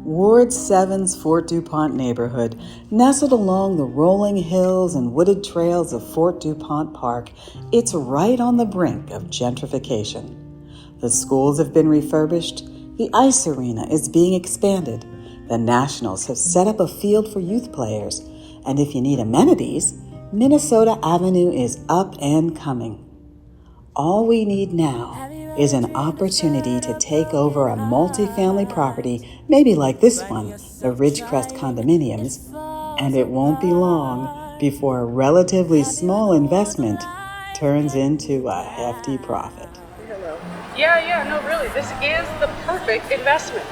Ward 7's Fort DuPont neighborhood, nestled along the rolling hills and wooded trails of Fort DuPont Park, it's right on the brink of gentrification. The schools have been refurbished, the ice arena is being expanded, the Nationals have set up a field for youth players, and if you need amenities, Minnesota Avenue is up and coming. All we need now is an opportunity to take over a multifamily property, maybe like this one, the Ridgecrest condominiums, and it won't be long before a relatively small investment turns into a hefty profit. Hello. Yeah, no, really, this is the perfect investment.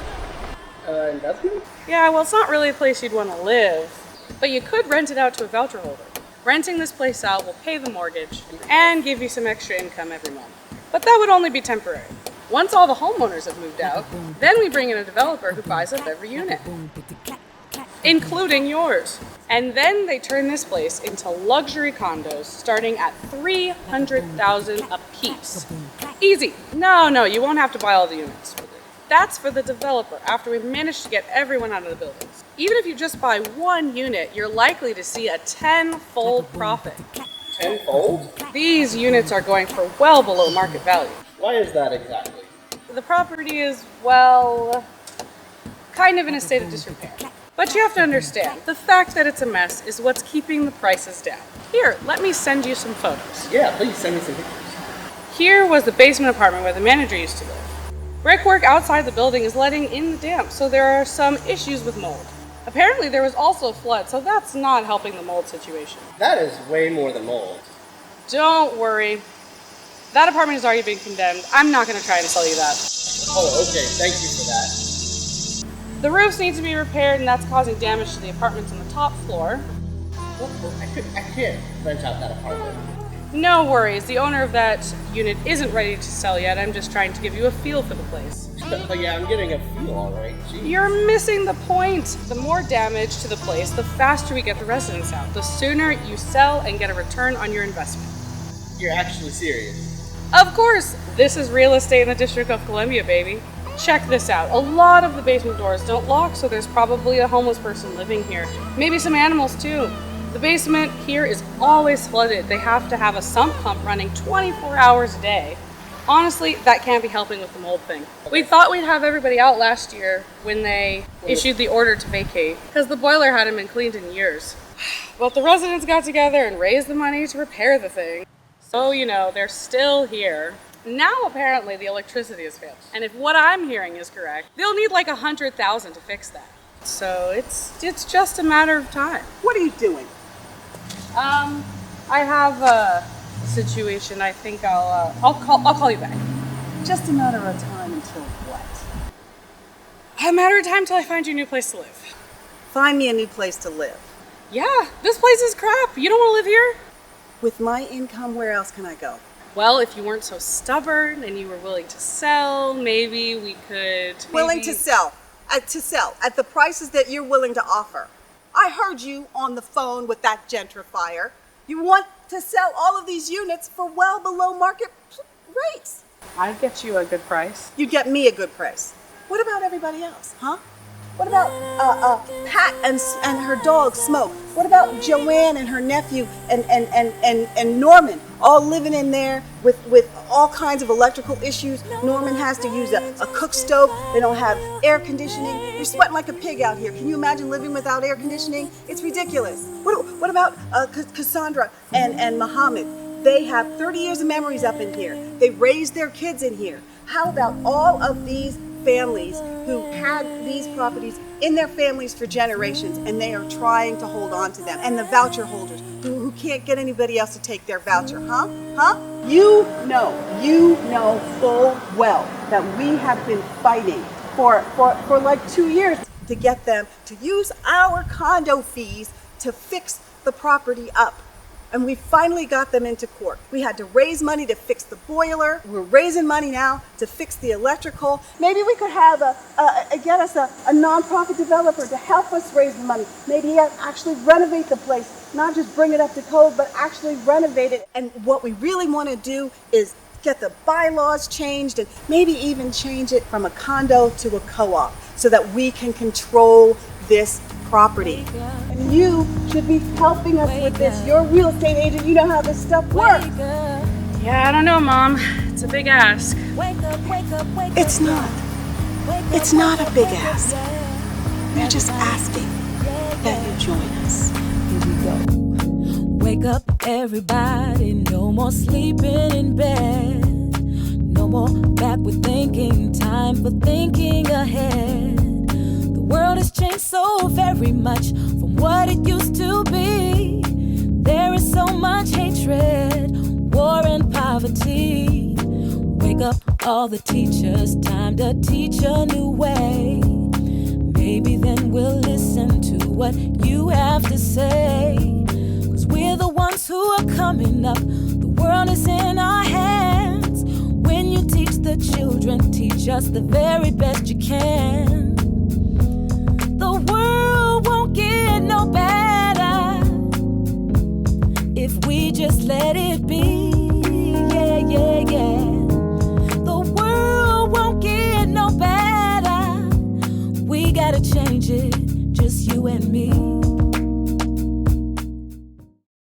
Investment? Yeah, well, it's not really a place you'd want to live, but you could rent it out to a voucher holder. Renting this place out will pay the mortgage and give you some extra income every month. But that would only be temporary. Once all the homeowners have moved out, then we bring in a developer who buys up every unit, including yours. And then they turn this place into luxury condos starting at $300,000 a piece. Easy. No, you won't have to buy all the units. That's for the developer after we manage to get everyone out of the buildings. Even if you just buy one unit, you're likely to see a 10-fold profit. 10-fold? These units are going for well below market value. Why is that exactly? The property is, well, kind of in a state of disrepair. But you have to understand, the fact that it's a mess is what's keeping the prices down. Here, let me send you some photos. Yeah, please send me some pictures. Here was the basement apartment where the manager used to live. Brickwork outside the building is letting in the damp, so there are some issues with mold. Apparently there was also a flood, so that's not helping the mold situation. That is way more than mold. Don't worry. That apartment has already been condemned. I'm not going to try and sell you that. Oh, okay. Thank you for that. The roofs need to be repaired, and that's causing damage to the apartments on the top floor. I can't rent out that apartment. No worries. The owner of that unit isn't ready to sell yet. I'm just trying to give you a feel for the place. But yeah, I'm getting a feel, all right. Jeez. You're missing the point. The more damage to the place, the faster we get the residents out. The sooner you sell and get a return on your investment. You're actually serious? Of course. This is real estate in the District of Columbia, baby. Check this out. A lot of the basement doors don't lock, so there's probably a homeless person living here. Maybe some animals too. The basement here is always flooded. They have to have a sump pump running 24 hours a day. Honestly, that can't be helping with the mold thing. We thought we'd have everybody out last year when they issued the order to vacate, because the boiler hadn't been cleaned in years. But the residents got together and raised the money to repair the thing. So, they're still here. Now, apparently, the electricity has failed. And if what I'm hearing is correct, they'll need like $100,000 to fix that. So it's just a matter of time. What are you doing? I have a situation. I think I'll call you back. Just a matter of time until what? A matter of time till I find you a new place to live. Find me a new place to live. Yeah, this place is crap. You don't want to live here? With my income, where else can I go? Well, if you weren't so stubborn and you were willing to sell, maybe we could... Willing to sell at the prices that you're willing to offer. I heard you on the phone with that gentrifier. You want to sell all of these units for well below market rates. I'd get you a good price. You'd get me a good price. What about everybody else, huh? What about Pat and her dog Smoke? What about Joanne and her nephew and Norman all living in there with all kinds of electrical issues? Norman has to use a cook stove. They don't have air conditioning. You're sweating like a pig out here. Can you imagine living without air conditioning? It's ridiculous. What about Cassandra and Muhammad? They have 30 years of memories up in here. They raised their kids in here. How about all of these families who had these properties in their families for generations, and they are trying to hold on to them, and the voucher holders who can't get anybody else to take their voucher, huh? You know full well that we have been fighting for like 2 years to get them to use our condo fees to fix the property up. And we finally got them into court. We had to raise money to fix the boiler. We're raising money now to fix the electrical. Maybe we could have get us a nonprofit developer to help us raise the money. Maybe actually renovate the place, not just bring it up to code, but actually renovate it. And what we really want to do is get the bylaws changed and maybe even change it from a condo to a co-op. so that we can control this property. And you should be helping us with this. You're a real estate agent, you know how this stuff works. Yeah, I don't know, Mom. It's a big ask. It's not. It's not a big ask. We're just asking that you join us. Here we go. Wake up, everybody. No more sleeping in bed. No more backward thinking. Time for thinking ahead. The world has changed so very much from what it used to be. There is so much hatred, war and poverty. Wake up, all the teachers. Time to teach a new way. Maybe then we'll listen to what you have to say. 'Cause we're the ones who are coming up. The world is in our hands. When you teach the children, teach us the very best you can. The world won't get no better if we just let it be. Yeah, yeah, yeah. The world won't get no better. We gotta change it, just you and me.